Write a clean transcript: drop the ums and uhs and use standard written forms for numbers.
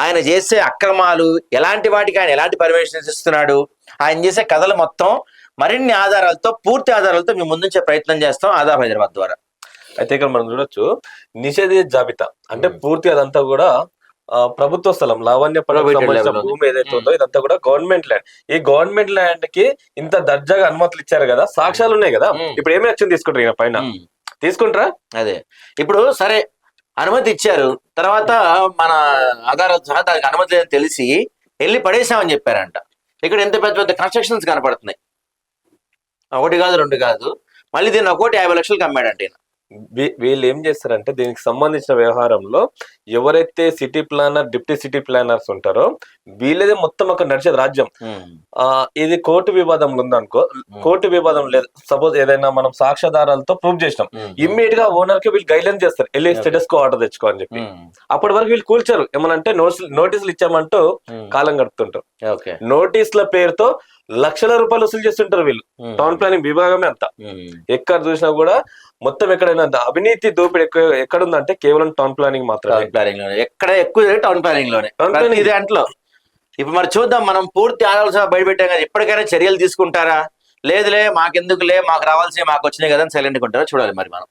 ఆయన చేసే అక్రమాలు ఎలాంటి వాటికి ఆయన ఎలాంటి పర్మిషన్స్ ఇస్తున్నాడు, ఆయన చేసే కథలు మొత్తం మరిన్ని ఆధారాలతో, పూర్తి ఆధారాలతో మేము ముందుంచే ప్రయత్నం చేస్తాం ఆదాబ్ హైదరాబాద్ ద్వారా. అయితే ఇక్కడ మనం చూడొచ్చు నిషేధిత జాబితా అంటే పూర్తి అదంతా కూడా ప్రభుత్వ స్థలం లావణ్యపల్లి భూమి ఏదైతే ఉందో ఇదంతా కూడా గవర్నమెంట్ ల్యాండ్. ఈ గవర్నమెంట్ ల్యాండ్ కి ఇంత దర్జాగా అనుమతులు ఇచ్చారు కదా, సాక్ష్యాలు ఉన్నాయి కదా, ఇప్పుడు ఏమి యాక్షన్ తీసుకుంటారు ఈయన పైన? తీసుకుంటారా? అదే ఇప్పుడు సరే అనుమతి ఇచ్చారు, తర్వాత మన ఆధారాలు సహా దానికి అనుమతి లేదని తెలిసి వెళ్ళి పడేసామని చెప్పారంట. ఇక్కడ ఎంత పెద్ద పెద్ద కన్స్ట్రక్షన్స్ కనపడుతున్నాయి, ఒకటి కాదు రెండు కాదు, మళ్ళీ దీన్ని 1,50,00,000కి అమ్మాడంట ఈయన. వీళ్ళు ఏం చేస్తారంటే దీనికి సంబంధించిన వ్యవహారంలో ఎవరైతే city planar, deputy city planners ఉంటారో వీళ్ళదే మొత్తం అక్కడ నడిచేది రాజ్యం. ఇది కోర్టు వివాదంలో ఉందనుకో, కోర్టు వివాదం లేదు, సపోజ్ ఏదైనా మనం సాక్ష్యాధారాలతో ప్రూవ్ చేసినాం, ఇమ్మీడియట్ గా ఓనర్ కి వీళ్ళు గైడ్లైన్స్ చేస్తారు, వెళ్ళి స్టేటస్ కో ఆర్డర్ తెచ్చుకో అని చెప్పి. అప్పటి వరకు వీళ్ళు కూల్చారు, ఏమనంటే నోటీసులు ఇచ్చామంటూ కాలం గడుపుతుంటారు. నోటీసుల పేరుతో లక్షల రూపాయలు వసూలు చేస్తుంటారు వీళ్ళు. టౌన్ ప్లానింగ్ విభాగమే అంతా, ఎక్కడ చూసినా కూడా మొత్తం ఎక్కడైనా అవినీతి దోపిడీ ఎక్కడుందంటే కేవలం టౌన్ ప్లానింగ్ మాత్రమే. ప్లానింగ్ లోనే ఎక్కడ ఎక్కువ టౌన్ ప్లానింగ్ లోనే. ఇది అంట్లో ఇప్పుడు మరి చూద్దాం, మనం పూర్తి ఆలోచన బయటపెట్టాం కదా, ఎప్పటికైనా చర్యలు తీసుకుంటారా? లేదులే మాకెందుకులే, మాకు రావాల్సి మాకు వచ్చినాయి కదా అని సైలెంట్గా ఉంటారా? చూడాలి మరి మనం.